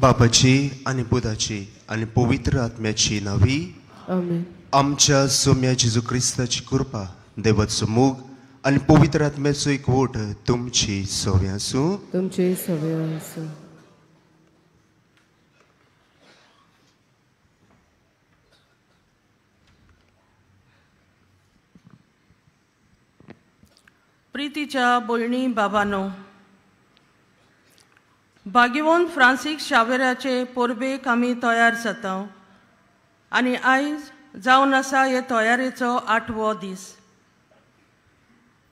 बापाची आणि बुधाची आणि पवित्र आत्म्याची नावी आमेन. आमच्या सौम्या जेजू क्रिस्ताची कृपा, देवाचो मोग आणि पवित्र आत्म्याचो एकवट तुमची सवय आसूं. तुमचे सवय आसूं. प्रितीच्या भयणी बाबांनो, भाग्यवंत फ्रांसीस शावेराचे परबेक आमी तयार जाता आनी आयज जावन आसा हे तयारेचो 8वो दीस.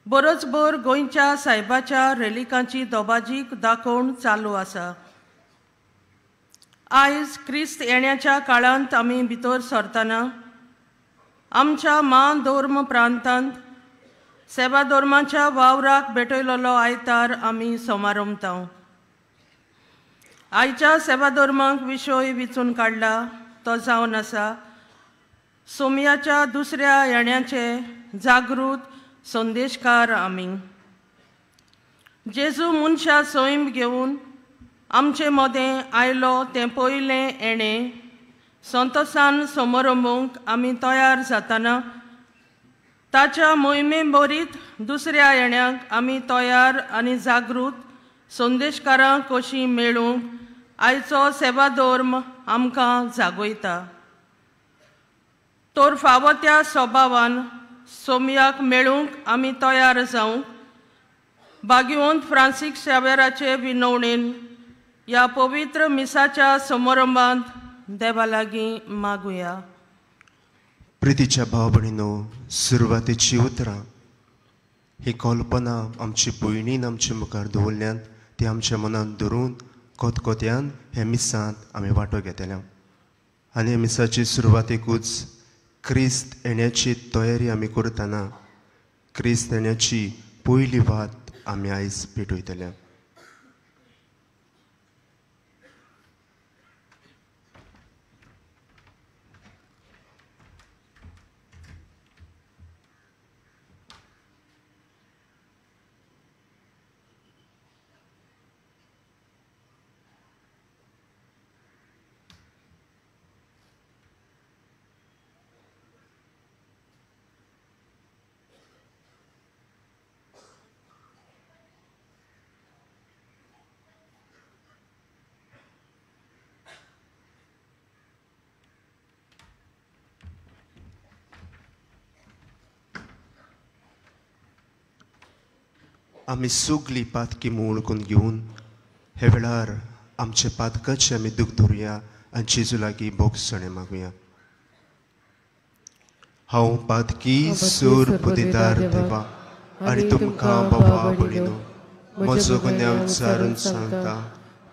बरोचभर गोंयच्या सायबाच्या रेलिकांची दोबाजीक दाखोवन चालू आसा. आयज क्रिस्त येण्याच्या काळांत आमी भितर सरतना आमच्या मांदोर्म प्रांतांत सेवा धर्माच्या वावराक भेटयलोलो आयतार आमी समारंभता. आयच्या सेवा धर्मांक विशय विचून काडला तो जावन आसा सोमयाच्या दुसऱ्या येण्याचे जागृत संदेशकार आमी. जेजू मनशा सैम घेवन आमचे मदें आयलो तें पयलें येणें संतोसान समारंभूंक आमी तयार जातना ताच्या मोहिमे बरीत दुसऱ्या येण्याक आमी तयार आनी जागृत संदेशकारां कशीं मेळूंक आयचो सेवा धर्म आमकां जागयता. तर फावो त्या स्वभावान सोमयाक मेळूंक आमी तयार जावंक भाग्यवंत फ्रांसीस शावेराचे विनवणेन ह्या पवित्र मिसाच्या समारंभांत देवा लागीं मागुया. प्रितीच्या भाव भयणीनो, सुरवातेची उतरां ही कल्पना आमची भयणीन आमच्या मुखार दवरल्यान ती आमच्या मनांत धरून कोतकोत्यान हे मिसांत आमी वांटो घेतल्या. आनी हे मिसाची सुरवातेकूच क्रिस्त येण्याची तयारी आमी करतना क्रिस्त येण्याची पयली वात आमी आयज पेटयतल्या. आमी सगळीं पातकी मोळकून घेवन हे वेळार आमचे पातकाचे आमी दूख धरुया आनी जेजू लागीं बोगसणे मागुया. हांव पातकी सोर पुदिदार देवा आनी तुमकां बाबा भयणीनो म्हजो गुन्यांव विचारून सांगता,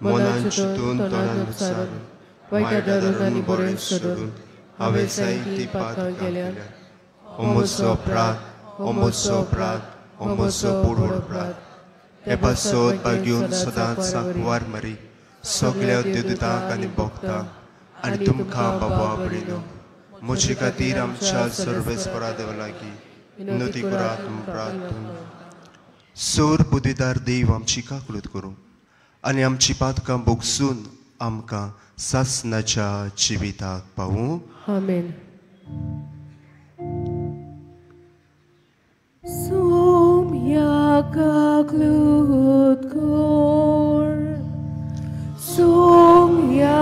मनान चिंतून तोंडान विचारून वायट धरून आनी बरें सोडून हांवें जायतीं पातकां केल्यात. हो म्हजो अपराध, हो म्हजो अपराध, हो म्हजो पुडूड अपराध. हे पासत भाग्यून सदांच सांकवार मारी सगळ्या उद्देदितांक आनी भोगतांक आनी तुमकां बाबा भयणीनो म्हजे खातीर आमच्या सर्वेस्परा देवा लागीं विनोदी करात प्रार्थना. सोर बुद्धीदार देव आमची काकूळट करूं आनी आमची पातकां भोगसून आमकां सासणाच्या जिविताक पावूं. आमेन. Kaklut kor, Somya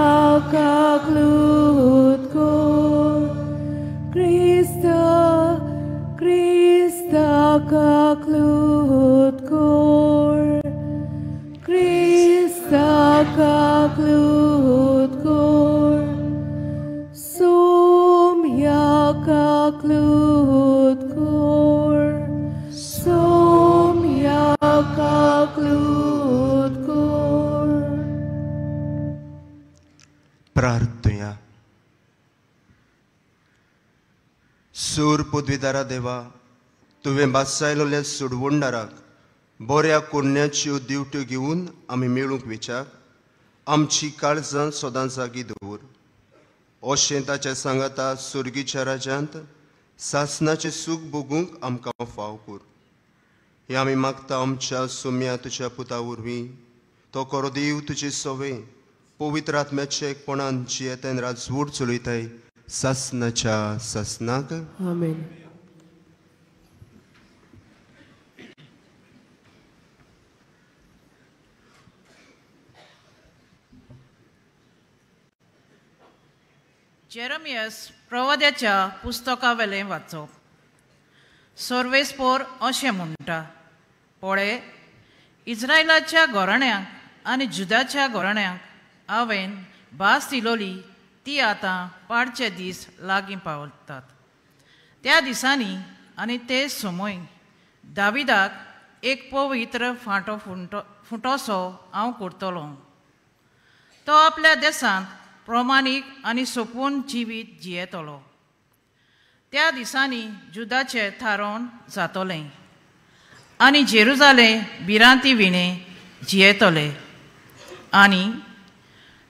kaklut kor, Krista, Krista kaklut kor, Krista kaklut kor, Somya kaklut kor, प्रार्थया. सूर पदवीदारा देवा, तुवें बासायलोल्या सोडवणदाराक बऱ्या कोण्याच्यो दिवट्यो घेवन आमी मेळूंक वेचाक आमची काळजां सदां जागी दवर. अशें ताच्या सांगाता सुर्गीच्या राज्यांत सासणाचें सूख भोगूंक आमकां फाव कर. हे आमी मागता आमच्या सोम्या तुज्या पुता वरवीं. तो कोरो देव तुजी सवय पवित्र आत्म्याच्या एकपणान जियेतान राजवट चलयताय सासनाच्या सासनाक. आमेन. जेरमियस प्रवाद्याच्या पुस्तका वेलें वाचप. सर्वेस्पोर अशें म्हणटा, पळय, इस्रायलाच्या घराण्यांक आनी जुदाच्या घराण्यांक हांवें भास दिलोली ती आतां पाडचे दीस लागीं पावतात. त्या दिसांनी आनी ते समय दाविदाक एक पवित्र फांटो फुटोसो हांव करतलो. तो आपल्या देशांत प्रमाणीक आनी सोपून जिवीत जियेतलो. त्या दिसांनी जुदाचें थारोन जातलें आनी जेरुजालेम भिरांती विणे जियेतले. आनी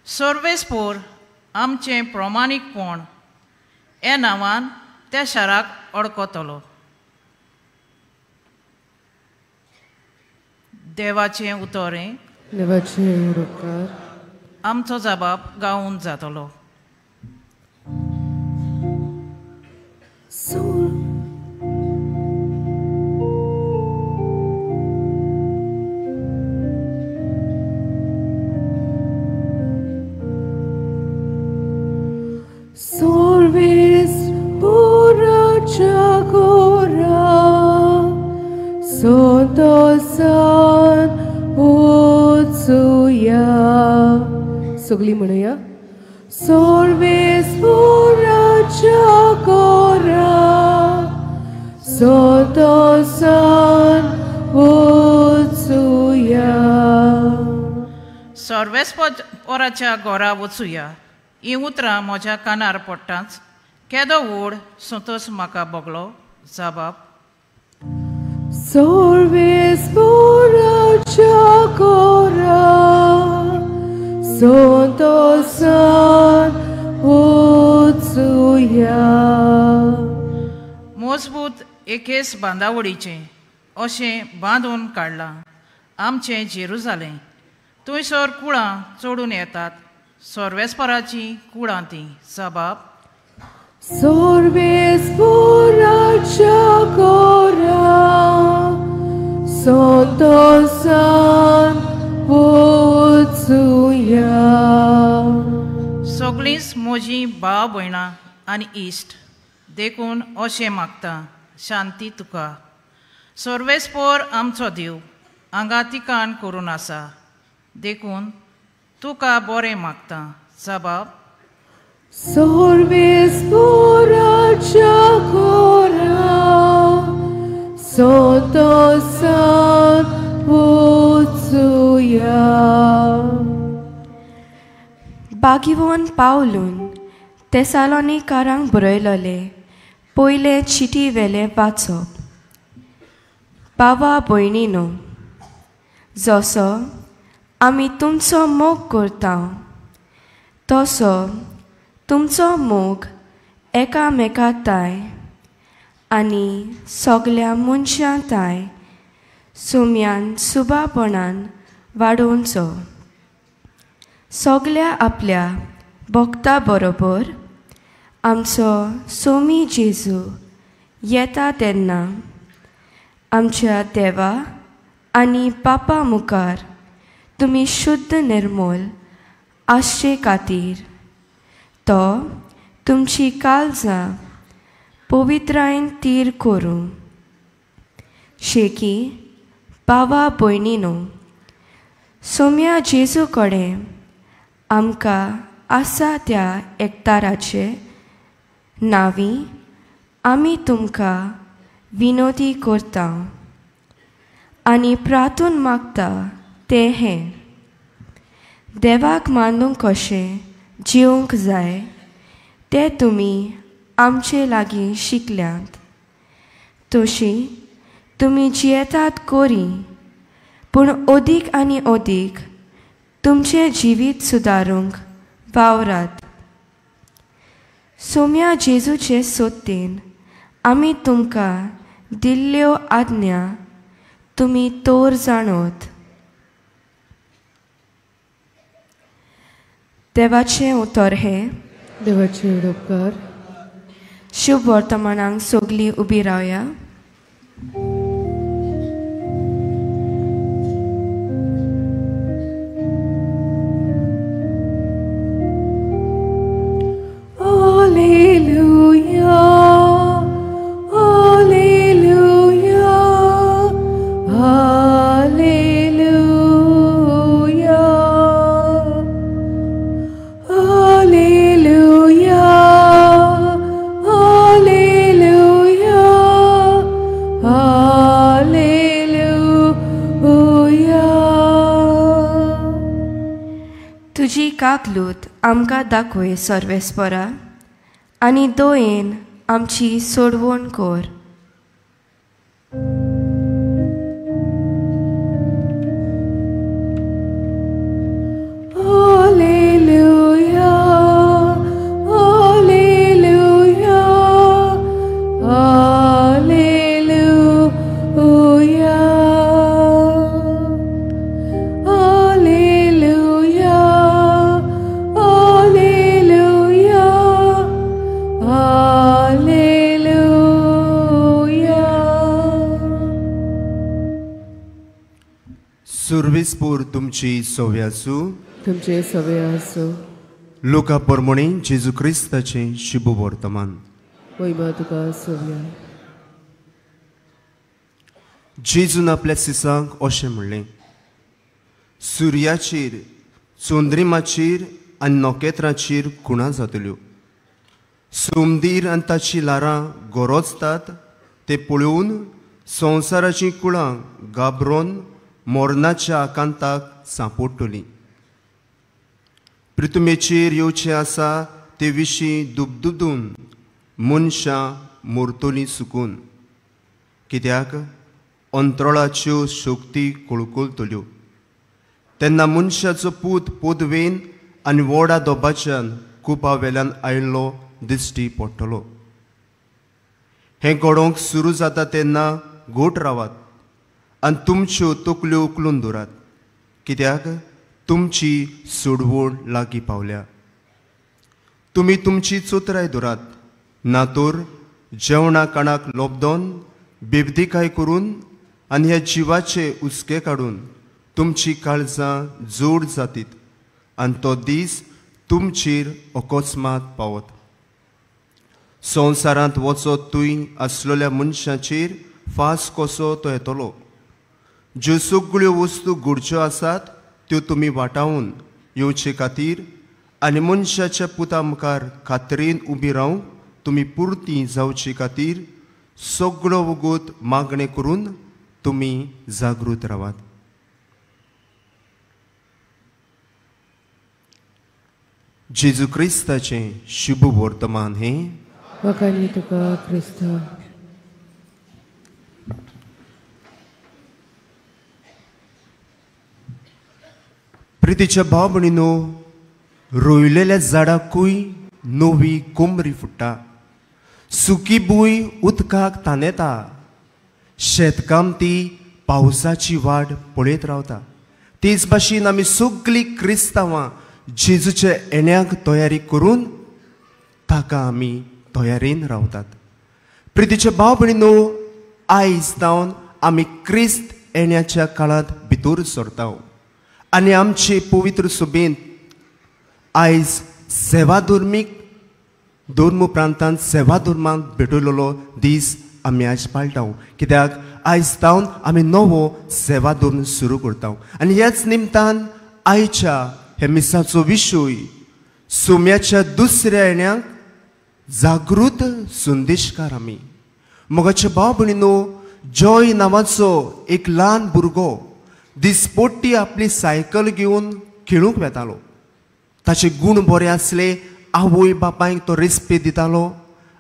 सर्वेस्पोर आमचें प्रमाणीकपण हे नांवान त्या शाराक अडकतलो. देवाचें उतोरें. देवाचें उपकार. आमचो जबाब गावून जातलो. सगळी म्हणूया. Solves puracha gora, Santosan wotsuya. सर्वेस्पोराच्या घरा वचुया ही उतरां म्हज्या कानार पडटाच केदो व्हड संतोश म्हाका बगलो. जबाब. Solves puracha gora, Santosan wotsuya. मजबूत एकेच बांदावळीचें अशें बांदून काडलां आमचें जेरुजालेम. थंयसर कुळां चडून येतात, सर्वेस्पराची कुळां तीं. जबाब. Sorvespuracha gora, Santosan wotsuya. सगळींच म्हजीं भाव भयणां आनी इश्ट देखून अशें मागता, शांती तुका. सर्वेस्पोर आमचो देव हांगा तिकान करून आसा देखून तुका बरें मागता. जबाब. Sorvespuracha gora, Santosan wotsuya. बागिवोन पावलून तेसालोनिकारांक बरयलोले पयले चिटी वेले वाचप. बावा भयणीनो, जसो आमी तुमचो मोग करता तसो तुमचो मोग एकामेकांताय आनी सगळ्या मनशांताय सुम्यान सुबापणान वाडोवचो. सगळ्या आपल्या भक्ता बरोबर आमचो सोमी जेजू येता तेन्ना आमच्या देवा आनी बापा मुखार तुमी शुद्ध निर्मल आसचे खातीर तो तुमची काळजां पवित्रायेन तीर करूं. शेकी बावा भयणीनो, सोम्या जेजू कडेन आमकां आसा त्या एकताराचे नांवी आमी तुमकां विनोदी करता आनी प्रार्थून मागता तें हें: देवाक मानूंक कशें जिवंक जाय तें तुमी आमचे लागीं शिकल्यात. तशीं तुमी जियेतात कोरी, पूण ओदीक आनी ओदीक तुमचें जिवीत सुदारूंक वावरात. सोम्या जेजूचे सोत्तेन आमी तुमकां दिल्ल्यो आज्ञा तुमी तोर जाणोत. देवाचें उतर हें देवाचे उपकार शुभ वर्तमानांक सगलीं उबी रावया. तुजी काकलूत आमकां दाखोय सर्वेस्परा आनी दोयेन आमची सोडवण कर. सुर्वेस्पूर तुमची सवय आसूं. तुमचे सवय आसूं. लोका परमणे जेजू क्रिस्ताचें शुभ वर्तमान. महिमा तुका सवया. जेजून आपल्या सिसांक अशें म्हणलें, सुर्याचेर, चोंद्रिमाचेर आनी नोकेत्रांचेर खुणा जातल्यो. सोमदीर आनी ताची लारां गरजतात ते पळोवन संवसाराचीं कुळां गाबरोन मोरनाच्या आकांताक सांपोडटलीं. पृथ्वीचेर येवचें आसा ते विशीं दुबदुबून मनशां मोरतलीं सुकून. कित्याक अंतराळाच्यो शक्ती कळकळटल्यो. तेन्ना मनशाचो पूत पोदवेन आनी व्हडा दोबाच्यान कुपा वेल्यान आयिल्लो दिश्टी पडटलो. हें घडोवंक सुरू जाता तेन्ना घोट रावात आनी तुमच्यो तकल्यो उखलून दवरात, कित्याक तुमची सोडवण लागीं पावल्या. तुमी तुमची चोत्राय दवरात, ना तर जेवणा काणाक लोबदोन बेबदिकाय करून आनी ह्या जिवाचे उस्के काडून तुमची काळजां जोड जातीत आनी तो दीस तुमचेर अकस्मात पावत. संवसारांत वचत तुय आसलेल्या मनशांचेर फास कसो तो येतलो. ज्यो सगळ्यो वस्तू घडच्यो आसात त्यो तुमी वाटावून येवचे खातीर आनी मनशाच्या पुता मुखार खात्रेन उबी रावंक तुमी पुर्ती जावचे खातीर सगळो वगत मागणें करून तुमी जागृत रावात. जेजू क्रिस्ताचें शुभ वर्तमान हें. वखाणी तुका क्रिस्ता. प्रितीच्या भाव भयणीनो, रोयलेल्या झाडाकूय नवी कोमरी फुट्टा. सुकी भूंय उदकाक तांदेता. शेतकामती पावसाची वाट पळयत रावता. तेच भाशेन आमी सगळीं क्रिस्तांवां जेजूच्या येण्याक तयारी करून ताका आमी तयारेन रावतात. प्रितीच्या भाव भयणीनो, आयज जावन आमी क्रिस्त येण्याच्या काळांत भितर सरता आनी आमचे पवित्र सभेंत आयज सेवा धर्मीक धर्म प्रांतांत सेवा धर्मांक भेटयलेलो दीस आमी आयज पाळटा. कित्याक आयज जावन आमी नवो सेवा धर्म सुरू करता आनी ह्याच निमतान आयच्या हे मिसाचो विशय सोम्याच्या दुसऱ्या येण्याक जागृत संदेशकार आमी. मोगाचे भाव भयणीनो, जॉय नांवाचो एक ल्हान भुरगो दिसपोट्टी आपली सायकल घेवन खेळूंक वेतालो. ताचे गूण बरे आसले, आवय बापायक तो रेस्पेद दितालो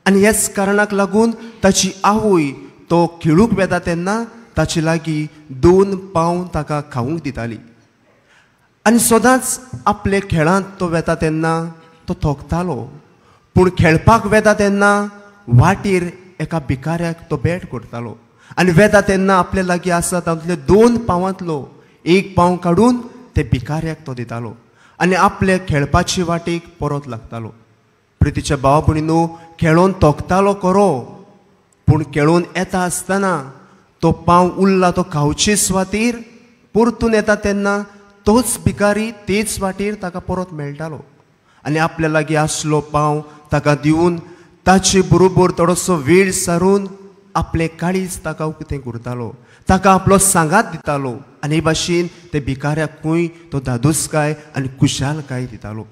आनी ह्याच कारणाक लागून ताची आवय तो खेळूंक वेता तेन्ना ताचे लागीं 2 पाव ताका खावूंक दिताली. आनी सदांच आपले खेळांत तो वेता तेन्ना तो थोकतालो. पूण खेळपाक वेता तेन्ना वाटेर एका भिकाऱ्याक तो भेट करतालो आनी वेता तेन्ना आपले लागीं आसा तातूंतले 2 पावांतलो 1 पाव काडून ते भिकाऱ्याक तो दितालो. आनी आपल्या खेळपाची वाटेक परत लागतालो. प्रितीच्या भावा भयणींनो, खेळोन तोखतालो खरो, पूण खेळून येता आसतना तो पांव उरला तो खावचे सुवातेर परतून येता तेन्ना तोच भिकारी तेच वाटेर ताका परत मेळटालो. आनी आपल्या लागीं आसलो पांव ताका दिवन ताचे बरोबर थोडोसो वेळ सारून आपलें काळीज ताका उक्तें करतालो, ताका आपलो सांगात दितालो. आनी हे भाशेन ते भिकाऱ्याकूय तो धादोसकाय आनी खुशालकाय दितालो.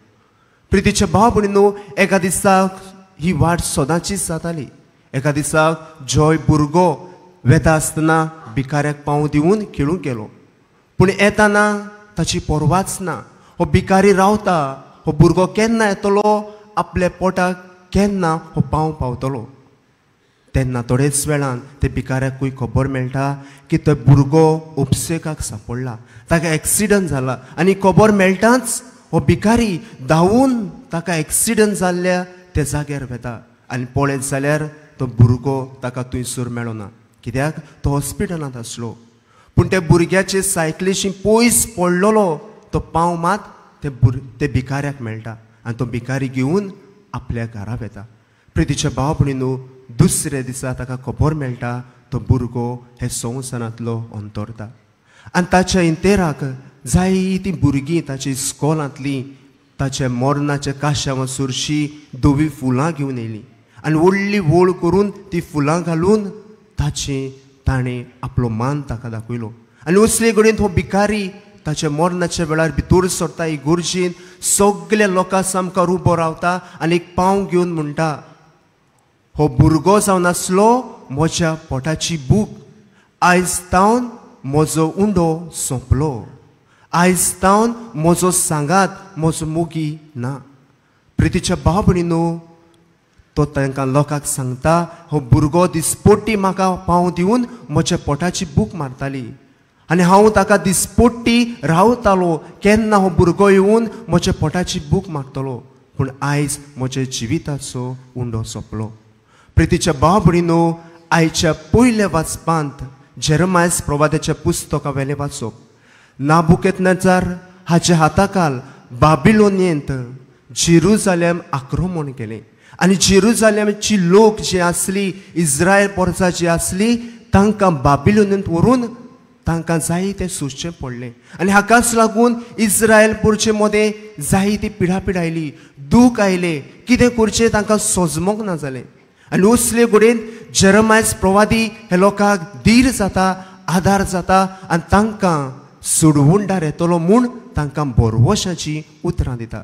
प्रितीच्या भावा भयणींनो, एका दिसाक ही वाट सदांचीच जाताली. एका दिसाक जॉय भुरगो वेता आसतना भिकाऱ्याक पांव दिवन खेळूंक गेलो, पूण येताना ताची परवाच ना. हो भिकारी रावता, हो भुरगो केन्ना येतलो, आपल्या पोटाक केन्ना हो पांव पावतलो. तेन्ना थोडेच वेळान ते भिकाऱ्याकूय खबर मेळटा की तो भुरगो उपसेकाक सांपडला, ताका एक्सिडंट जाला. आनी खबर मेळटाच हो भिकारी धांवून ताका एक्सिडंट जाल्ल्या त्या जाग्यार वेता. आनी पळयत जाल्यार तो भुरगो ताका थंयसर मेळना, कित्याक तो हॉस्पिटलांत आसलो. पूण त्या भुरग्याचे सायकलीशी पयस पडलेलो तो पांव मात ते भिकाऱ्याक मेळटा. आनी तो भिकारी घेवन आपल्या घरा वेता. प्रितीच्या भावा भयणींनो, दुसऱ्या दिसा ताका खबर मेळटा तो भुरगो हे संवसारांतलो अंतरता. आनी ताच्या इंतेराक जायतीं भुरगीं ताच्या इस्कॉलांतलीं ताच्या मरणाच्या काश्या वचूरशीं धवी फुलां घेवन येयलीं. आनी व्हडली वळ करून ती फुलां घालून ताणें आपलो मान ताका दाखयलो. आनी असले कडेन हो भिकारी ताच्या मरणाच्या वेळार भितर सरता इगोर्जेन सगल्या लोकां सामको उबो रावता आनी एक पांव घेवन म्हणटा, हो भुरगो जावन आसलो म्हज्या पोटाची भूक, आयज तावन म्हजो उंडो सोंपलो, आयज तावन म्हजो सांगात, म्हजो मोगी ना. प्रितीच्या भावा भयणींनो, तो तांकां लोकांक सांगता, हो भुरगो दिसपट्टी म्हाका पांव दिवन म्हज्या पोटाची भूक मारताली आनी हांव ताका दिसपट्टी रावतालो केन्ना हो भुरगो येवन म्हज्या पोटाची भूक मारतलो, पूण आयज म्हज्या जिविताचो उंडो सोंपलो. प्रितीच्या भावा भयणींनो, आयच्या पयल्या वाचपांत जेरमायस प्रवाद्याच्या पुस्तकां वेलें वाचप. नाबुकेदनेजार हाच्या हाताखाल बाबिलोनियेंत जेरुजालेम आक्रमण केलें आनी जेरुजालेमची लोक जी आसली, इस्रायल परजा जी आसली, तांकां बाबिलोनियेंत व्हरून तांकां जायतें सोंसचें पडलें. आनी हाकाच लागून इस्रायल पुरचे मदें जायती पिडापीड आयली, दूख आयलें, कितें करचें तांकां सोजमोग ना जालें. आनी असले कडेन जेरमायस प्रवादी हे लोकांक धीर जाता, आदार जाता आनी तांकां सोडवूंडार येतलो म्हूण तांकां बरवशाची उतरां दिता.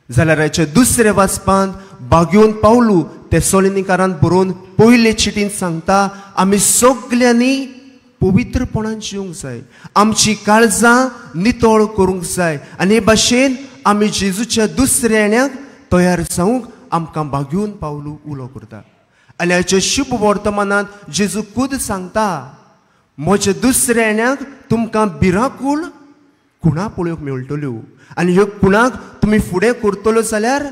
जाल्यार हेचे दुसरे वाचपांत बागेवन पावलू तेसलोनिकारांत बरोवन पयले चिटीन सांगता, आमी सगल्यांनी पवित्रपणान जिवंक जाय, आमची काळजां नितळ करूंक जाय आनी हे भाशेन आमी जेजूच्या दुसऱ्या येण्याक तयार जावंक आमकां बागेवन पावलू उलो करता. आनी हाच्या शुभ वर्तमानांत जेजू खूद सांगता, म्हज्या दुसऱ्या येण्याक तुमकां भिरांकूळ खुणा पळोवंक मेळटल्यो आनी ह्यो खुणाक तुमी फुडें करतल्यो जाल्यार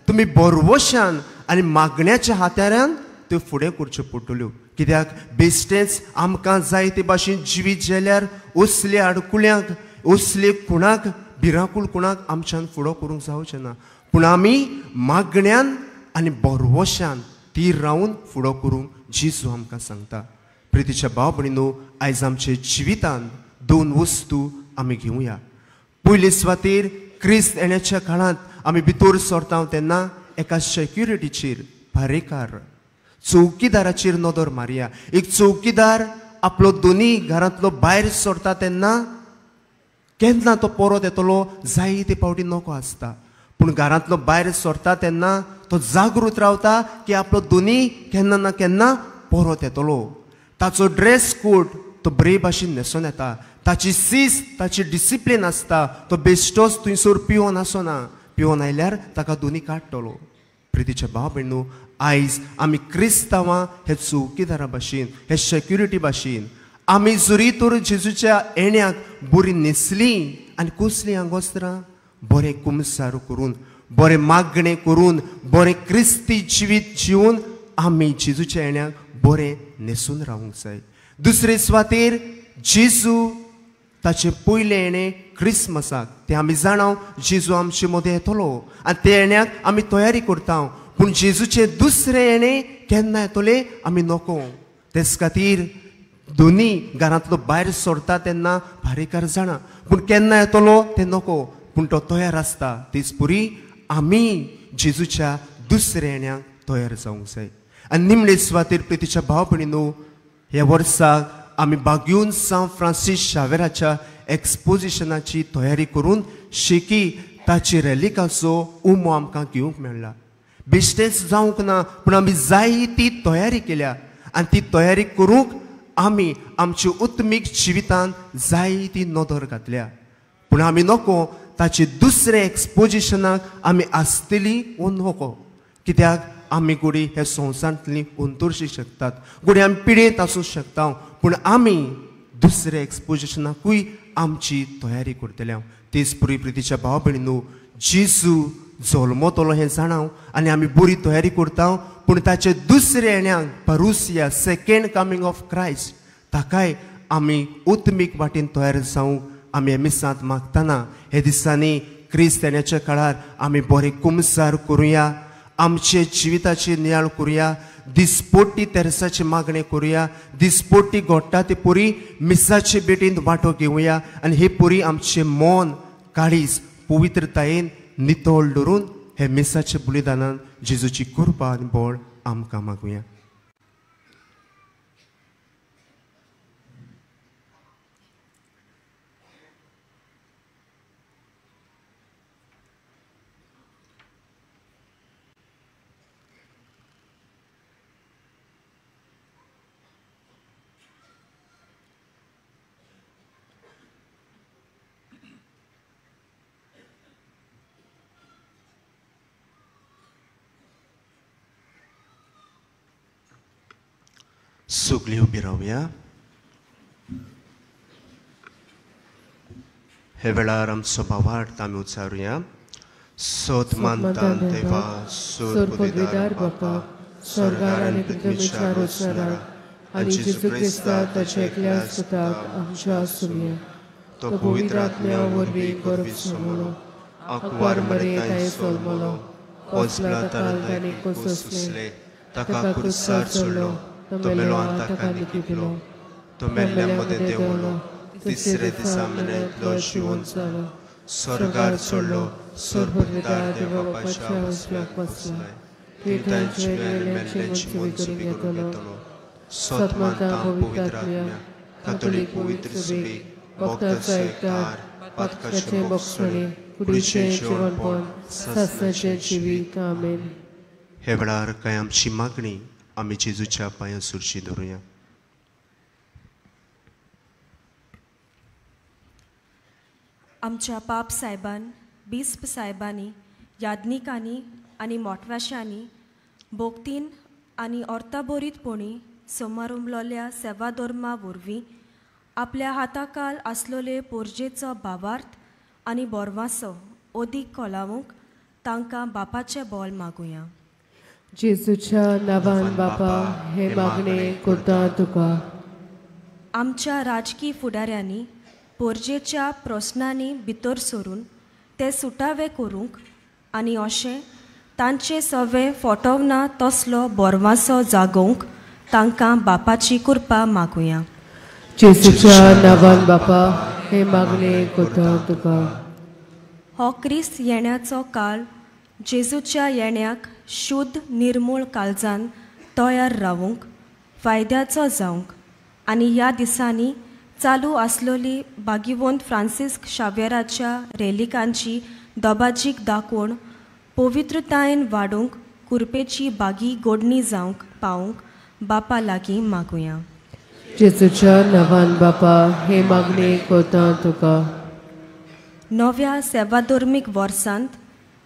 तुमी बरवशान आनी मागण्याच्या हात्यारान त्यो फुडें करच्यो पडटल्यो. कित्याक बेश्टेच आमकां जाय ते भाशेन जिवीत जेल्यार असले आडकुळ्यांक, असले खुणाक, भिरांकूळ खुणाक आमच्यान फुडो करूंक जावचें ना, पूण आमी मागण्यान आनी बरवशान ती रावन फुडो करूंक जेजू आमकां सांगता. प्रितीच्या भाव भयणींनो, आयज आमचे जिवितांत दोन वस्तू आमी घेवया. पयले सुवातेर क्रिस्त येण्याच्या काळांत आमी भितर सरता तेन्ना एका सेक्युरिटीचेर, भारेकार, चौकीदाराचेर नदर मारया. एक चौकीदार आपलो दोनी घरांतलो भायर सरता तेन्ना केन्ना तो परत येतलो जायते फावटी नको आसता, पूण घरांतलो भायर सरता तेन्ना तो जागृत रावता की आपलो दोनी केन्ना ना केन्ना परत येतलो. ताचो ड्रेस कोड तो बरे भाशेन न्हेसोन येता, ताची शिस्त, ताची डिसिप्लीन आसता, तो बेश्टोच थंयसर पिवोन आसना, पिवोन आयल्यार ताका दोनी काडटलो. प्रितीच्या भाव भयणींनो, आयज आमी क्रिस्तांवां हे चौकीदारा भाशेन, हे सेक्युरिटी भाशेन आमी जरी तर जेजूच्या येण्याक बरी न्हेसलीं आनी कसलीं आंगोस्त्रां बरें कुमसार करून, बरें मागणें करून, बरें क्रिस्ती जिवीत जिवन आमी जेजूच्या येण्याक बरें न्हेसून रावूंक जाय. दुसरे सुवातेर जेजू ताचे पयले येणे क्रिसमसाक ते आमी जाणाव जेजू आमचे मदें येतलो आनी ते येण्याक आमी तयारी करता. पूण जेजूचे दुसरे येणे केन्ना येतले आमी नको. तेच खातीर दोनी घरांतलो भायर सोडता तेन्ना भारेकार जाणा, पूण केन्ना येतलो ते नको, पूण तो तयार आसता. तेच पुरी आमी जेजूच्या दुसऱ्या येण्याक तयार जावंक जाय. आनी निमणे सुवातेर प्रितीच्या भाव भयणीनो, ह्या वर्साक आमी बागून सांत फ्रांसीस शावेराच्या एक्सपोजिशनाची तयारी करून शेकी ताची रॅलिकाचो उमो आमकां घेवंक मेळ्ळा. बेश्टेच जावंक ना, पूण आमी जाय ती तयारी केल्या आनी ती तयारी करूंक आमी आमच्या उत्मीक जिवितांत जाय ती नदर घातल्या. पूण आमी नको ताचे दुसरे एक्सपोजिशनाक आमी आसतली वो नको. कित्याक आमी गोडी हे संवसारांतली अंतरशी शकतात, गोडी आमी पिडेंत आसूं शकता, पूण आमी दुसऱ्या एक्सपोजिशनाकूय आमची तयारी करतल्या. तेच पुरी प्रितीच्या भाव भयणीनो, जेजू जल्मतलो हें जाणाव आनी आमी बरी तयारी करता, पूण ताचे दुसरे येण्याक परुसिया सेकेंड कमिंग ऑफ क्रायस्ट ताकाय आमी उत्मीक वाटेन तयार जावंक आमी हे मिसांत मागतना हे दिसांनी क्रिस्तान्याच्या काळार आमी बरे कुमसार करुया, आमचे जिविताची नियाळ करुया, दिसपोटी तेरसाची मागणी करुया, दिसपोटी घोडटा ते पुरी मिसाचे भेटींत वांटो घेवया आनी हे पुरी आमचे मन काळीज पवित्रतायेन नितळ दवरून हे मिसाचे बलिदानान जेजूची कृपा आनी बळ आमकां मागुया. सगळीं उबी रावया. हे वेळार आमचो भावार्थ आमी उच्चारुया. सोतमानतान देवा सोद पदवीदार बापा, स्वर्गार आनी पृथ्वीच्या रोजगारा आनी जेजू क्रिस्ता ताच्या एकल्या सुताक आमच्या आसुया. तो पवित्र आत्म्या वरवीं गर्भ सोमलो, आंकवार मरेताये सोलमलो, पोसला तानी कोसोसले, ताका क्रुसार चडलो, तो मेलो आनी ताका लिखितलो, तो मेल्ल्यांमध्ये देंवलो, तिसरे दिसा मेनेंतलो जिवंत जालो, स्वर्गार चडलो, सोर्पदार देवा बापाच्या उजव्याक बसला, थंयचे मेल्ल्यांची मंचुबी करून घेतलो. सतमाता पवित्र आत्म्या, कातोलीक पवित्र सभी, भक्तांचो एकठार, पातकाचे बक्षणे, कुडीचे जेवणपण, सासणाचे जिवीत. आमेन. हे वेळार कांय आमची मागणी आमी जेजूच्या पांयां सुरशी धरुया. आमच्या पाप साहेबान, बिस्प साहेबांनी, याज्ञिकांनी आनी मोठवाशांनी भोक्तीन आनी ऑर्थाबोरीतपणी समारंभलोल्या सेवा धर्मा वरवीं आपल्या हाताखाल आसलोले पोरजेचो भावार्थ आनी बोरवासो ओदीक कोलावंक तांकां बापाचें बोल मागुया. जेजूच्या नांवान बापा हे मागणे करता तुका. आमच्या राजकीय फुडाऱ्यांनी पोरजेच्या प्रस्नांनी भितर सरून ते सुटावे करूंक आनी अशें तांचे सवे फटोवना तसलो बोरवासो जागोवंक तांकां बापाची कृपा मागुया. जेजूच्या नांवान बापा हे मागणे करता तुका. हो क्रिस्त येण्याचो काळ जेजूच्या येण्याक शुद्ध निर्मूळ काळजान तयार रावूंक फायद्याचो जावंक आनी ह्या दिसांनी चालू आसलोली भागिवंत फ्रांसीस शावेराच्या रेलिकांची दबाजीक दाखोवन पवित्रतायेन वाडूंक कुरपेची बागी गोडणी जावंक पावूंक बापा लागीं मागुया. जेजूच्या नांवान बापा हे मागणे करता तुका. नव्या सेवाधर्मीक वर्सांत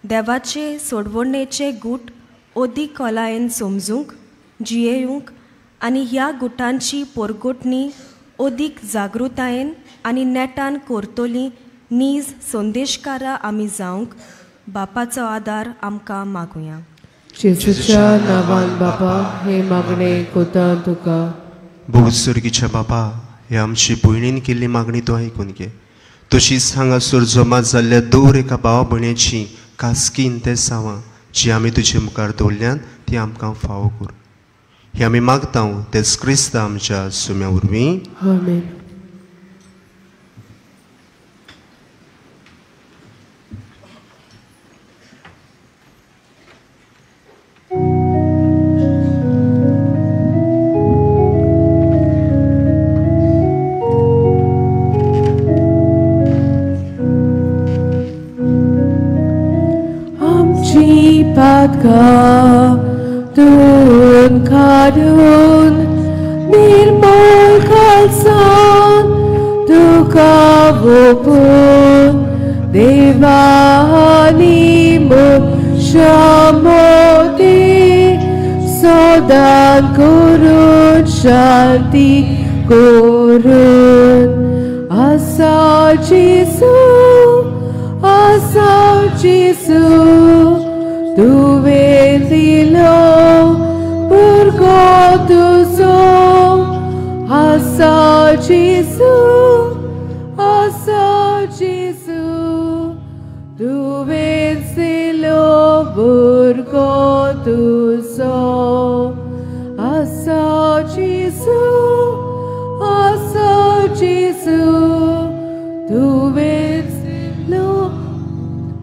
देवाचे सोडवणेचे गूट ओदीक कोलायेन समजूंक जियेवंक आनी ह्या गुटांची पोरगोटणी ओदीक जागृतायेन आनी नेटान करतली नीज संदेशकारां आमी जावंक बापाचो आदार आमकां मागुया. जेजूच्या नांवान बापा हे मागणे करता तुका. भोवसुर्गीच्या बापा, हे आमची भयणीन केल्ली मागणी तूं आयकून घे. तशीच हांगासर जमा जाल्ल्या दर एका भावा भयणीची खासकीन ते सावां जी आमी तुजे मुखार दवरल्यान ती आमकां फावो कर. हे आमी मागता तेच क्रिस्त आमच्या सुम्या वरवीं. आमेन. Patka tun kadun nirmal kalsan tu kavupun devani mun shamoti sodan kurun shanti kurun asal Jesu tu vendilo purgotuso asal Jesu tu vendilo purgotuso asal Jesu tu vendilo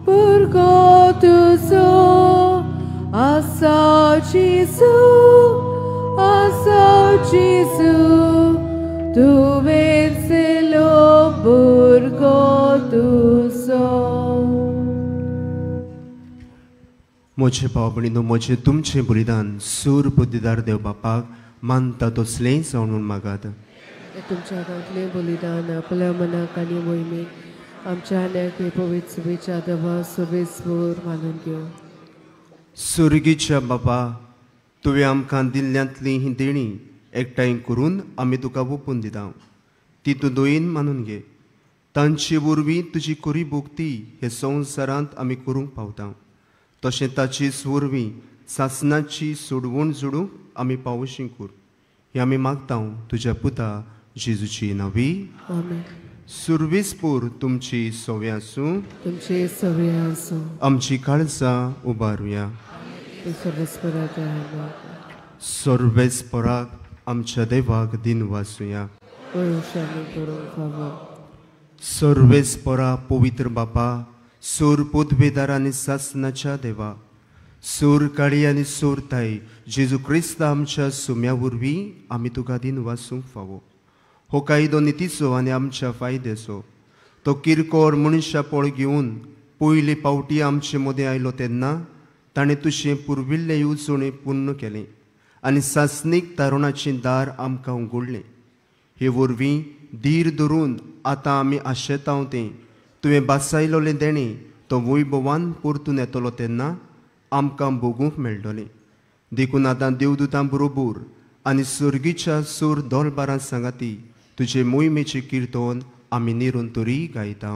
purgotuso asal Jesu tu vencelo purgotuso. मोचे भाव भयणीनो, मोचे तुमचे बलिदान सूर बुद्धीदार देव बापाक मानता तसलें जाणून मागात. तुमच्या हातांतलें बलिदान आपल्या मनाक आनी मोहिमेक आमच्या नेक पवित्र सुबेच्या देवा सर्वेस्वर मानून घेवं. सुरगीच्या बापा, तुवें आमकां दिल्ल्यांतली ही देणी एकठांय करून आमी तुका ओपून दिता. ती तूं दोयीन मानून घे. तांचे वरवीं तुजी कोरी भोगती हे संवसारांत आमी करूंक पावता. तशें ताचीच वरवीं सासणाची सोडवण जोडूंक आमी पावोशी कर. हें आमी मागता तुज्या पुता जेजूची नांवी. आमेन. सुरवेस्पोर तुमची सवय आसूं. तुमचे सवय आसूं. आमची काळजां उबारुया. सर्वेस्पराक आमच्या देवाक दिन वाचुया. सर्वेस्परा पवित्र बापा, सोर पोदवेदार आनी सासणाच्या देवा, सोर काळी आनी सोर ताई जेजू क्रिस्त आमच्या सुम्या वरवीं आमी तुका दिन वाचूंक फावो. हो कायदो नितीचो आनी आमच्या फायद्याचो. तो किरकोळ मनशां पळ घेवन पयले पावटी आमचे मदें आयलो तेन्ना ताणें तुजें पुर्विल्लें येवजणें पूर्ण केलें आनी सासणीक तारुणाचें दार आमकां उगडलें. हे वरवीं धीर धरून आतां आमी आशेतांव तें तुवें बासायलोलें देणें तो वैभवान परतून येतलो तेन्ना आमकां भोगूंक मेळटलें. देखून आतां देवदूतां बरोबर आनी सर्गीच्या सोर दोलबारां सांगाती तुजे मोहिमेचें किर्तन आमी निरंतरी गायता.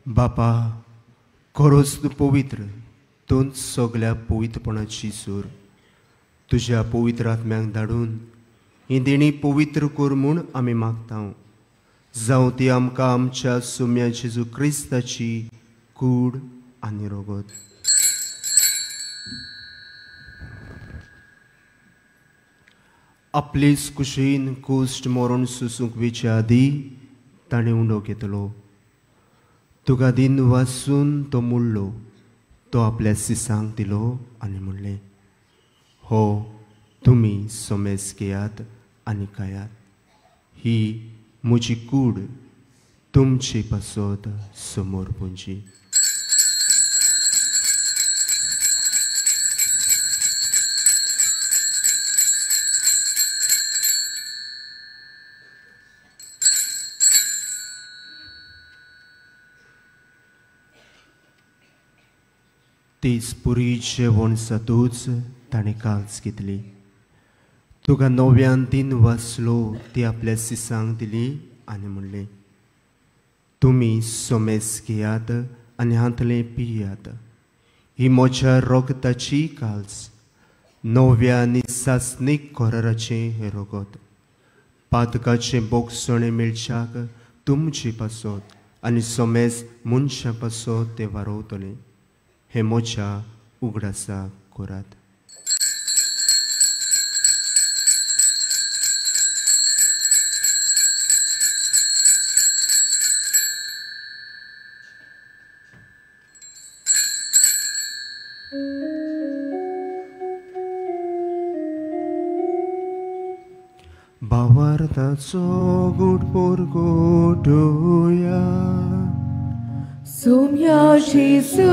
बापा, खरोच तूं पवित्र, तूंच सगल्या पवित्रपणाची सूर. तुज्या पवित्र आत्म्याक धाडून ही देणी पवित्र कर म्हूण आमी मागता. जावं ती आमकां आमच्या सुम्या जेजू क्रिस्ताची कूड आनी रगत. आपलीच कुशीन कुश्ट मोरून सुसूंक विच्या आदी ताणें उंडो घेतलो. तुका दिन वाचून तो मुडलो. तो आपल्या सिसांक दिलो आनी म्हणलें, हो तुमी सोमेस घेयात आनी खायात. ही म्हजी कूड तुमची पासत समोर पुंजी. तीच पुरी जेवण जातूच ताणें काल्स घेतली. तुका नव्यान दिन वाचलो ती आपल्या सिसांक दिली आनी म्हणलें, तुमी सोमेस घेयात आनी हातलें पियात. ही म्हज्या रोगताची काल्स, नव्या आनी सासणीक कोराराचें हें रोगत. पातकाचें बोगसणें मेळच्याक तुमची पासत आनी सोमेस मनशा पासत तें वारोवतलें. हे म्हज्या उगडासा कोरात. भावार्थाचो गूढ पोरगोटोया. Sumya Jesu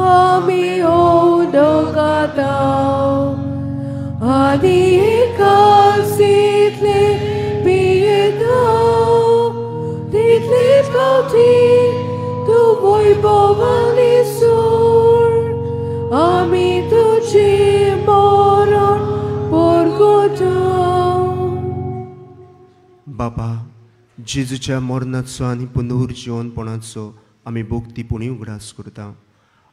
ami odogataw ani kalsitle pietaw title pauti tu boy bovani sur ami tuji moron porgotaw. बाबा, जेजूच्या मरणाचो आनी पुनर्जीवनपणाचो आमी भोगतीपणी उगडास करता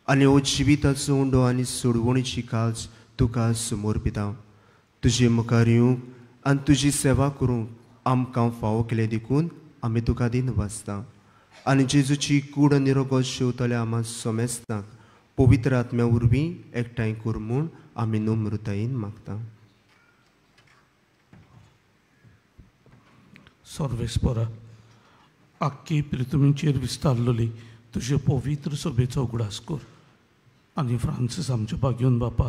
आनी हो जिविताचो उंडो आनी सोडवणीची काल्स तुका समोर पिता. तुजे मुखार येवंक आनी तुजी सेवा करूंक आमकां फावो केले देखून आमी तुका दिन वाचता. आनी जेजूची कूड आनी रोगत शेवतल्या आमा सोमेस्तांक पवित्र आत्म्या वरवीं एकठांय कर म्हूण आमी नम्रतायेन मागता. सर्वेस्परा, आख्खी पृथ्वीचेर विस्तारलेली तुजे पवित्र सभेचो उगडास कर. आनी फ्रांसीस आमच्या बागयोन बापा,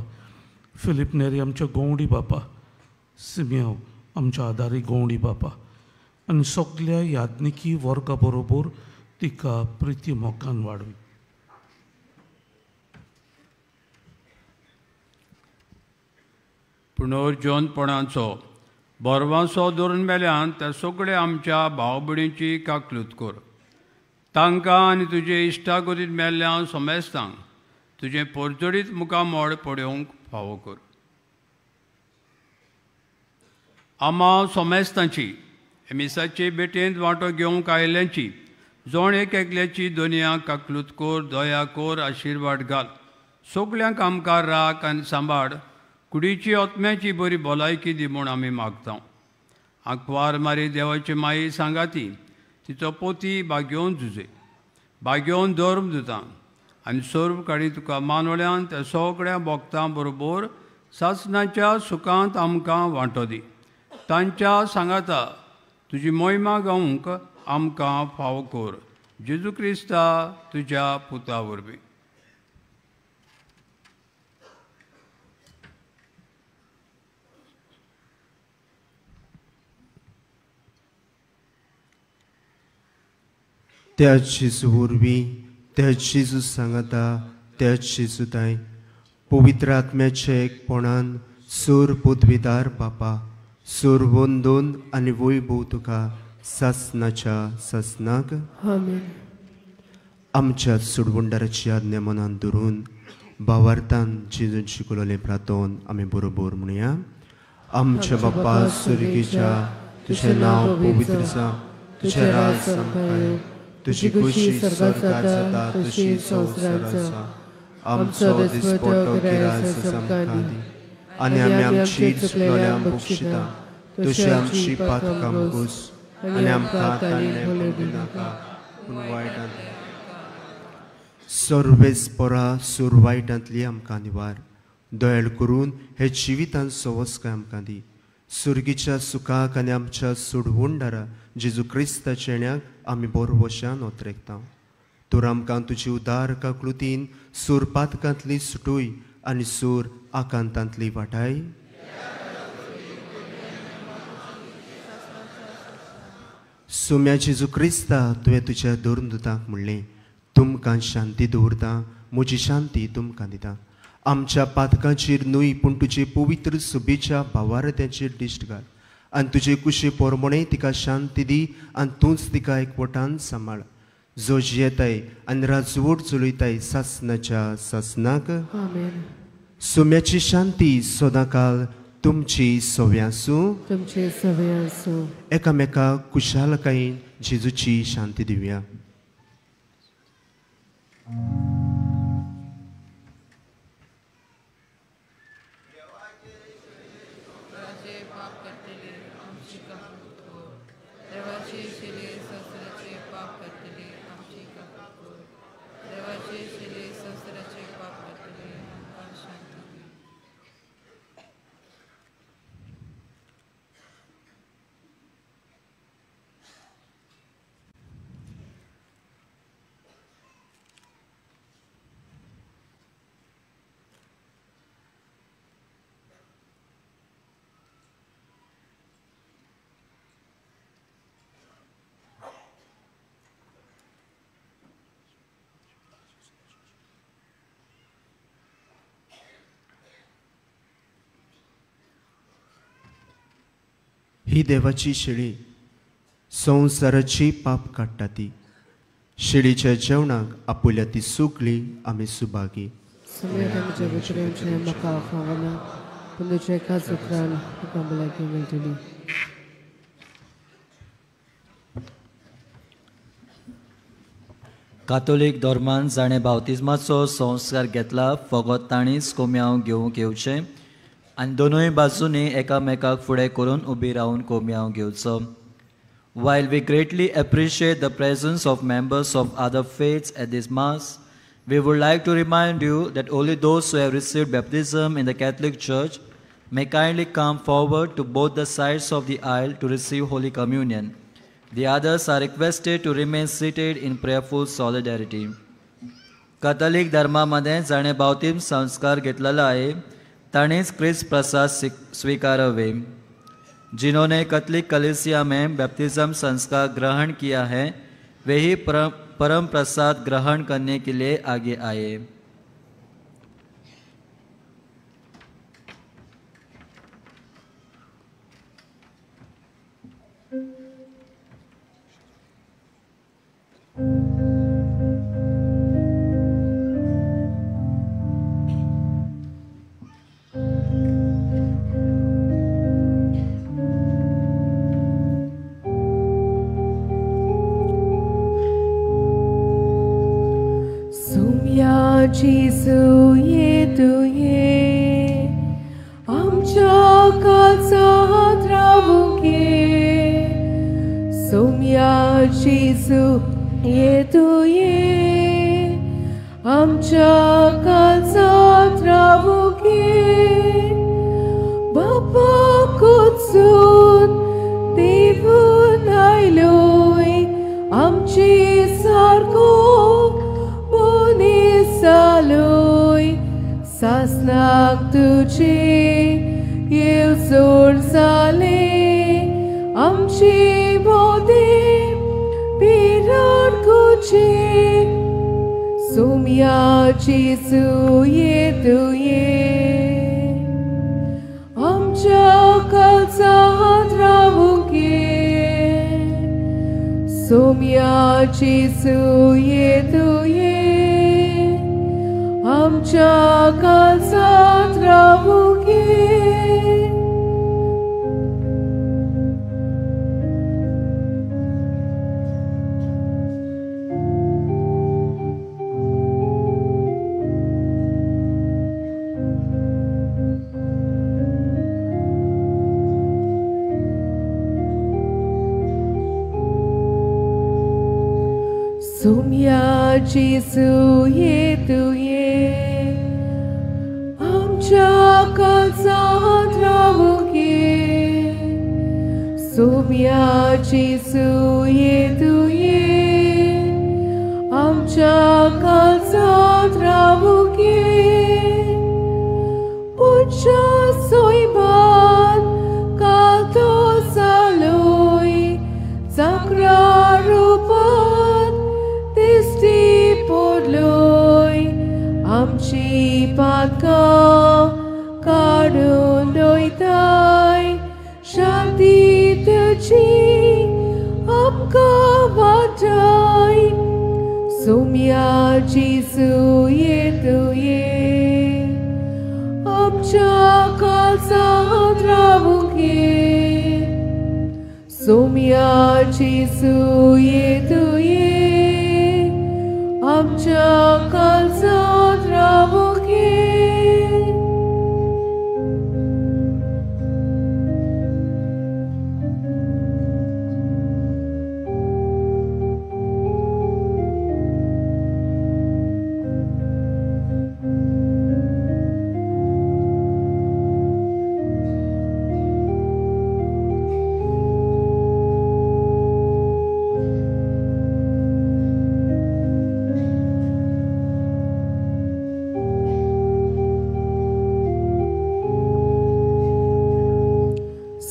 फिलीप नेरी आमच्या गोवडी बापा, सिमियांव आमच्या आदारी गोवडी बापा आनी सगल्या याज्ञिकी वर्गा बरोबर तिका प्रिती मोगान वाडवी. पुनर्जीवनपणाचो बरवासो धरून मेल्यान त्या सगळे आमच्या भाव भयणीची काकलूत कर. तांकां आनी तुजे इश्टागतीत मेल्ल्या सोमेस्तांक तुजें परजडीत मुखामोड पळोवंक फावो कर. आमा सोमेस्तांची एमिसाचे भेटेंत वांटो घेवंक आयिल्ल्यांची जोण एक एकल्याची दोनया काकलूत कर, दया कर, आशिर्वाद घाल. सगल्यांक आमकां राख आनी सांबाळ. कुडीची आत्म्याची बरी भलायकी दी म्हूण आमी मागता. आंकवार मारी देवाची माई सांगाती तिचो पोती बागेवन झुजे, बागेवन धर्म दिता आनी सर्व काडी तुका मानवळ्यान त्या सगळ्या भक्तां बरोबर सासणाच्या सुखांत आमकां वांटो दी. तांच्या सांगाता तुजी मोहिमा गावंक आमकां फावो कर. जेजू क्रिस्ता तुज्या पुता वरवीं. त्या जेजू वरवीं, त्या जेजू सांगाता, त्या जेजूताय पवित्र आत्म्याचे एकपणान सोर पदवीदार बापा, सोर वंदोन आनी वैभव तुका सासणाच्या सासणाक आमच्या सुडवंडाराची आज्ञा मनान धरून भावार्थान जेजून शिकवलेले प्रार्थोन आमी बरोबर म्हणया. आमच्या बाप्पा स्वर्गीच्या, तुजें नांव पवित्र जावं, तुजें राज आमकां, तुजी खुशी स्वर्गांत जाता तशी संवसारांत जावं. आमचो दिसपट्टो गिराय आमकां दी आनी आमी आमची चुकलेल्यांक बक्षिता तशी आमची पातकां घोस आनी आमकां ताणें पडूं नाका पूण वायटांत. सर्वेस्परा सूर वायटांतली आमकां निवार. दयाळ करून हे जिवितांत सवस्काय आमकां दी. सुर्गीच्या सुखाक आनी आमच्या सोडवणदारा जेजू क्रिस्ताच्या येण्याक आमी बरो वशान ओतरेकता. तर आमकां तुजी उदार काकळुतीन सूर पातकांतली सुटूय आनी सूर आकांतांतली वाटाय. सुम्या जेजू क्रिस्ता तुवें तुज्या दोरदूतांक म्हणलें, तुमकां शांती दवरता, म्हजी शांती तुमकां दिता. आमच्या पातकांचेर न्हय पूण तुजे पवित्र सुबेच्या भावार्थ्याचेर दिश्ट घाल आनी तुजे कुशे पोरमोणें तिका शांती दी आनी तूंच तिका एकवटान सांबाळ. जो जियेताय आनी राजवट चलयताय सासनाच्या सासनाक. सुम्याची शांती सदांकाल तुमची सव्या आसूं. तुमची सव्या आसूं. एकामेकाक कुशालकायेन जेजूची शांती दिवया. ही देवाची शेळी संवसाराची पाप काडटा ती. शेळीच्या जेवणाक आपुल्या ती सुकली आमी सुभागी. समेत जगतरेंचे म्हाका खावना पूण तुजे एकाच उतरान तुका भलायकी मेळटली. कातोलीक धर्मान जाणें बावतिजमाचो संस्कार घेतला फकत ताणीच कोम्याव घेवंक येवचें आनी दोनूय बाजूंनी एकामेकाक फुडें करून उबी रावन कोम्याव घेवचो. While we greatly appreciate the presence of members of other faiths at this Mass, we would like to remind you that only those who have received baptism in the Catholic Church may kindly come forward to both the sides of the aisle to receive Holy Communion. The others are requested to remain seated in prayerful solidarity. Catholic धर्मामध्ये जाणे बावतिम संस्कार घेतलेला आहे ताणीच क्रिस्त प्रसाद स्वीकारावे. जिन्होंने Catholic कलीसिया में baptism संस्कार ग्रहण किया है वे ही परम प्रसाद ग्रहण करने के लिए आगे आए. Jesu येतुये आमच्या काळजात रावून घे. सोम्या जेजू येतुये आमच्या काळजात रावून घे. बापा कोचून देवून आयलोय आमची सारको Saloy sasnak tuji येवजोड जाले आमची बोदे पिराड कुची. सोम्या जेजू येतुये आमच्या काळजात रावून घे. सोम्या जेजू येतुये आमच्या काळजात रावून घे. सोम्या जेजू येतुये आमच्या काळजात रावून घे. सोम्याची सुये तुये आमच्या काळजात रावूक ये पुढच्या सोयबान काल तो चालोय चक्रा रूपात दिसती पडलोय आमची पातकां काढून दोयताय शांती तुझी आमकां वाटाय सोम्याची सुये तुये आमच्या काळजात रावूक ये सोम्याची सुये तुये आमच्या काळजात रावूक ये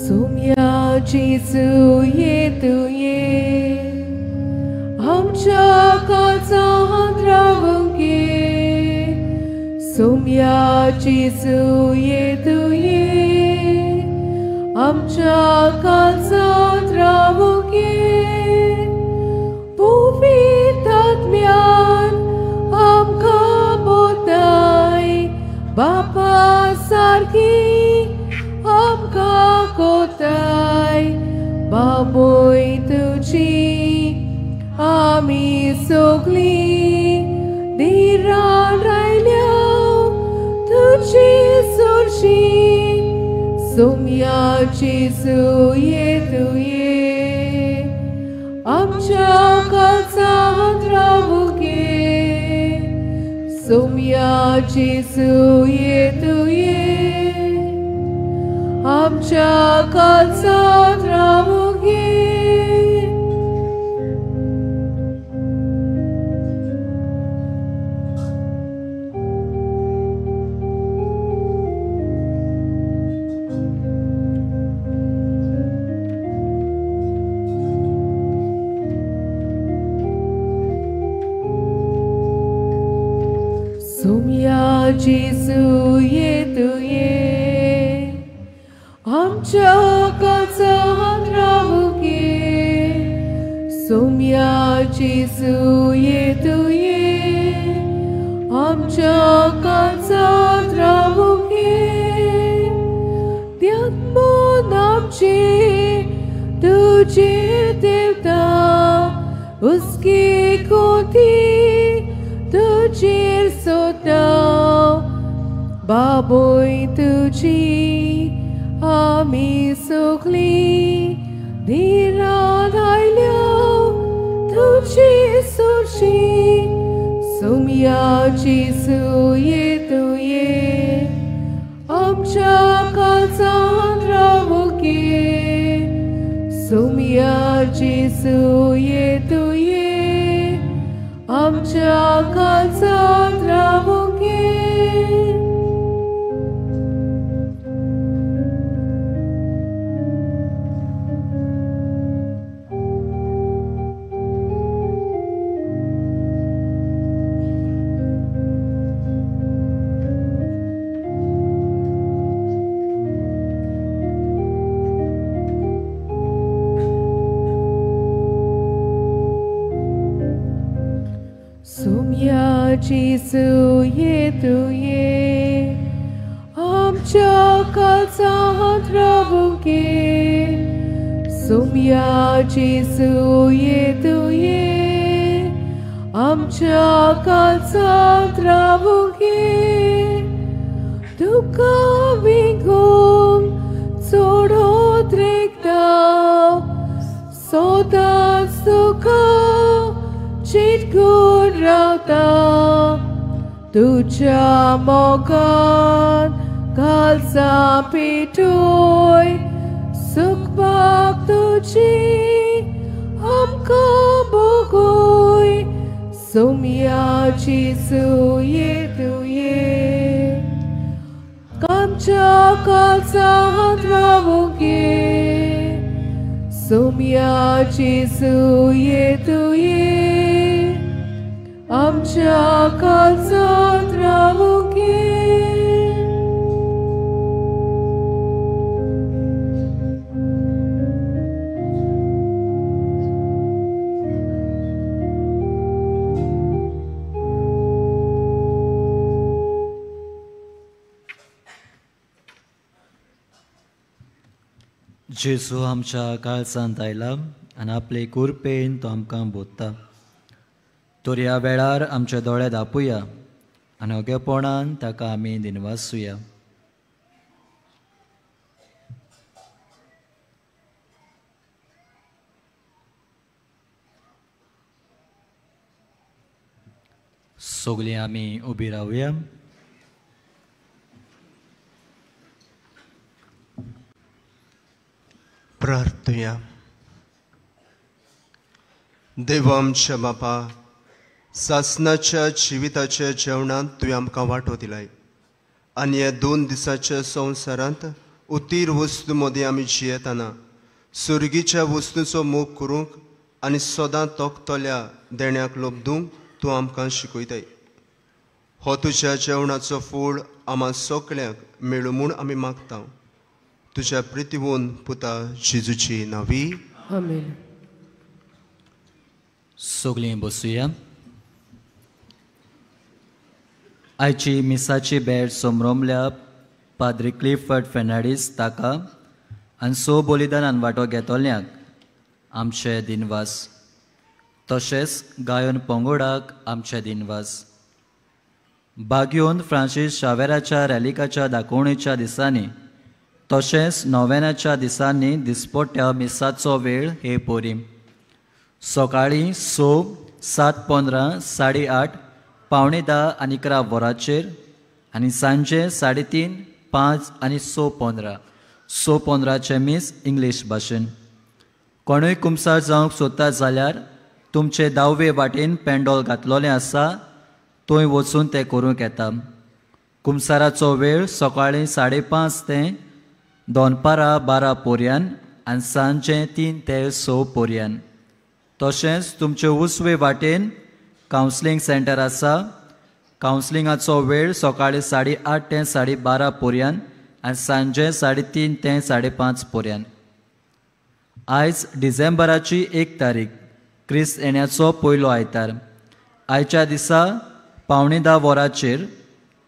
सोम्याची सुये तुये आमच्या काळजात रावूक ये सोम्याची सुये तुये आमच्या काळजात रावूक ये पवित्र आत्म्यान आमकां बोधाय बापा सारकी आमकां कोताय बाबोय तुजी आमी सगळीं निरान रायल्या तुजी सुरशी सोम्याची सुये तुये आमच्या काळजात रावूक ये सोम्याची सुये तुये आमच्या काळजात रावूक ये सोम्याची सुये तुये आमच्या काळजात रावूक ये सोम्याची सुये तुये आमच्या काळजात रावूक ये त्यात आमची तुजी देवता उसकी कोती तुजेर सोता बाबोय तुजी आमी सगळीं निरान आयल्या तुजी सुरशी सोम्याची सुये तुये आमच्या काळजात रावूक ये सोम्याची सुये तुये आमच्या काळजात रावूक ये सोम्याची सुये तुये आमच्या काळजात रावूक ये सोम्याची सुये तुये आमच्या काळजात रावूक ये तुका विंगून सोडोत रेखता सोदांच तुका चिटकून रावता तुझ्या मोगान घालचा पिठोय सुखपाक तुझी आमकां बोगोय सोम्याची सुये तुये आमच्या काळजांत रावूंक सोम्याची सुये तुये आमच्या काळजांत रावूंक जेजू आमच्या काळजांत आयला आनी आपले कुरपेन तो आमकां बोधता. तर ह्या वेळार आमचे दोळे धांपुया आनी ओगेपणान ताका आमी दिनवासुया. सगळीं आमी उबी रावया. प्रार्थया. देव आमच्या बापा, सासनाच्या जिविताच्या जेवणांत तुवें आमकां वांटो दिलाय आनी ह्या 2 दिसाच्या संवसारांत उतीर वस्तू मदीं आमी जियेतना सुर्गीच्या वस्तूंचो मोग करूंक आनी सदां तोखतल्या देण्याक लोबदूंक तूं आमकां शिकयताय. हो तुज्या जेवणाचो फूल आम्हा सगळ्यांक मेळूं म्हूण आमी मागता. तुझ्या प्रितीवून पुता जेजूची नावी. आमेन. सगळीं बसुया. आयची मिसाची भेट सोमरोमल्या पाद्री क्लिफर्ड फेर्नांडीस ताका आनी सो बलिदानान वांटो घेतोल्यांक आमचे दिनवास. तशेंच गायन पंगोडाक आमचे दिनवास. बागयोन फ्रांसीस शावेराच्या रॅलिकाच्या दाखोवणेच्या दिसांनी तशेंच नोवेनाच्या दिसांनी दिसपट्ट्या मिसाचो वेळ हे पोरी. सकाळीं 6, 7:15, 8:30, 9:45 आनी 11 वरांचेर आनी सांजे 3:30, 5 आनी 6:15. 6:15चे मीस इंग्लीश भाशेन. कोणूय कुमसार जावंक सोदता जाल्यार तुमचे दावे वाटेन पेंडॉल घातलोलें आसा थंय वचून तें करूंक येता. कुमसाराचो वेळ सकाळीं 5:30 ते दोनपारां 12 पर्यान आनी सांजे 3 ते 6 पर्यान. तशेंच तुमचे उजवे वाटेन कावन्सिलींग सेंटर आसा. कावन्सिलिंगाचो वेळ सकाळीं 8:30 ते 12:30 पर्यान आनी सांजे 3:30 ते 5:30 पर्यान. आयज डिसेंबराची 1 तारीख क्रिस्त येण्याचो पयलो आयतार. आयच्या दिसा 9:15 वरांचेर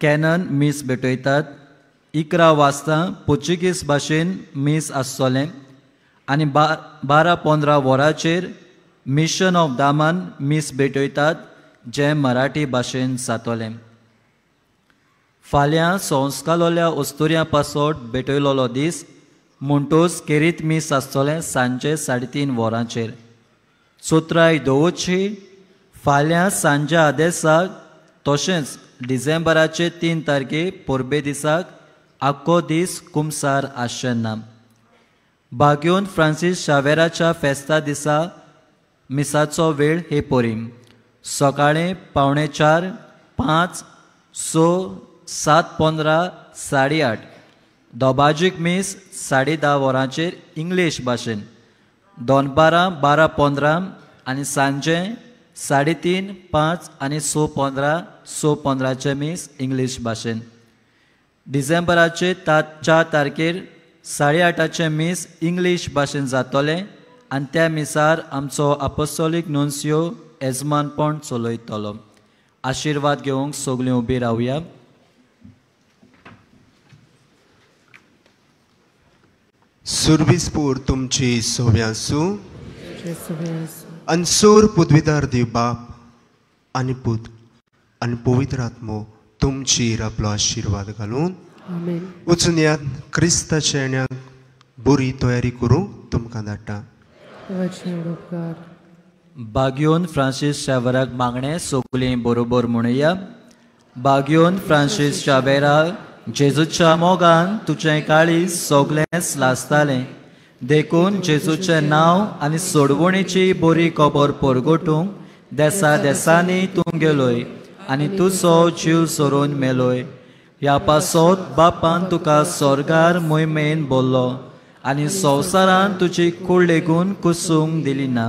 कॅनन मीस भेटयतात. 11 वाजता पोर्चुगीज भाशेन मीस आसतलें आनी 12:15 वरांचेर मिशन ऑफ दामान मीस भेटयतात जें मराठी भाशेन जातलें. फाल्यां संस्कालोल्या ओस्तुऱ्या पासोट भेटयलोलो दीस म्हणटूच केरीत मीस आसतलें सांजे 3:30 वरांचेर. चोत्राय दोवोची फाल्यां सांजे आदेसाक तशेंच डिसेंबराचे 3 तारखेक पोरबे दिसाक आख्खो दीस कुमसार आसचें ना. बागयोन फ्रांसीस शावेराच्या फेस्ता दिसा मिसाचो वेळ हे पोरी. सकाळीं 4:45, 5, 6, 7:15, 8:30. दोबाजीक मीस 10:30 वरांचेर इंग्लीश भाशेन. दोनपारां 12:15 आनी सांजे 3:30, 5 आनी 6:15. 6:15चे मीस इंग्लीश भाशेन. डिसेंबराचे 4 तारखेर 8:30चे मीस इंग्लीश भाशेन जातलें आनी त्या मिसार आमचो अपोस्टोलीक नोन्सियो येजमानपण चलयतलो. आशिर्वाद घेवंक सगळीं उबी रावया. सुरविस्पूर तुमची सोव्यासू आनी सोर पदवीदार देव बाप आनी पूत आनी पवित्र आत्मो तुमचेर आपलो आशिर्वाद घालून वचून यात क्रिस्ताच्या येण्याक बरी तयारी करूंक तुमकां धाडटा. बागयोन फ्रांसीस शावेराक मागणें सगळीं बरोबर म्हणुया. बागयोन फ्रांसीस शावेराक जेजूच्या मोगान तुजें काळीज सगळेंच लासतालें. देखून जेजूचें नांव आनी सोडवणेची बरी खबर परगटूंक देसा देसांनी तूं गेलोय आनी तुजो जीव सोडून मेलोय. ह्या पासत बापान तुका स्वर्गार मोहिमेन बोल्लो आनी संवसारान तुजी कूड लेगून कुसूंक दिली ना.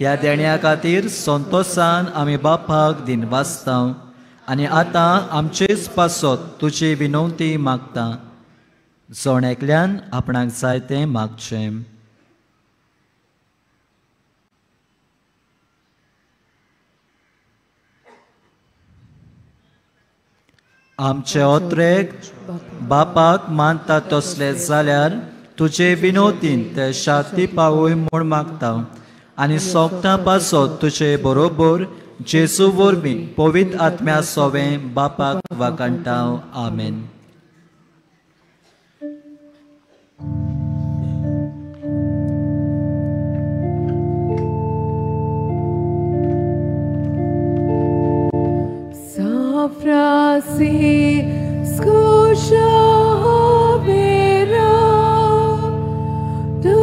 ह्या देण्या खातीर संतोशान आमी बापाक दिनवासता आनी आतां आमचेच पासत तुजी विनवती मागता. जोण एकल्यान आपणाक जाय तें मागचें. आमचे ओत्रेक बापाक मानता तसले जाल्यार तुजे विनोतीन ते शांती पावूय म्हूण मागता आनी सोगता पासत तुजे बरोबर जेजू वरवीं पवित्र आत्म्या सोवें बापाक वाकणटा. आमेन. Francisco Vera, tu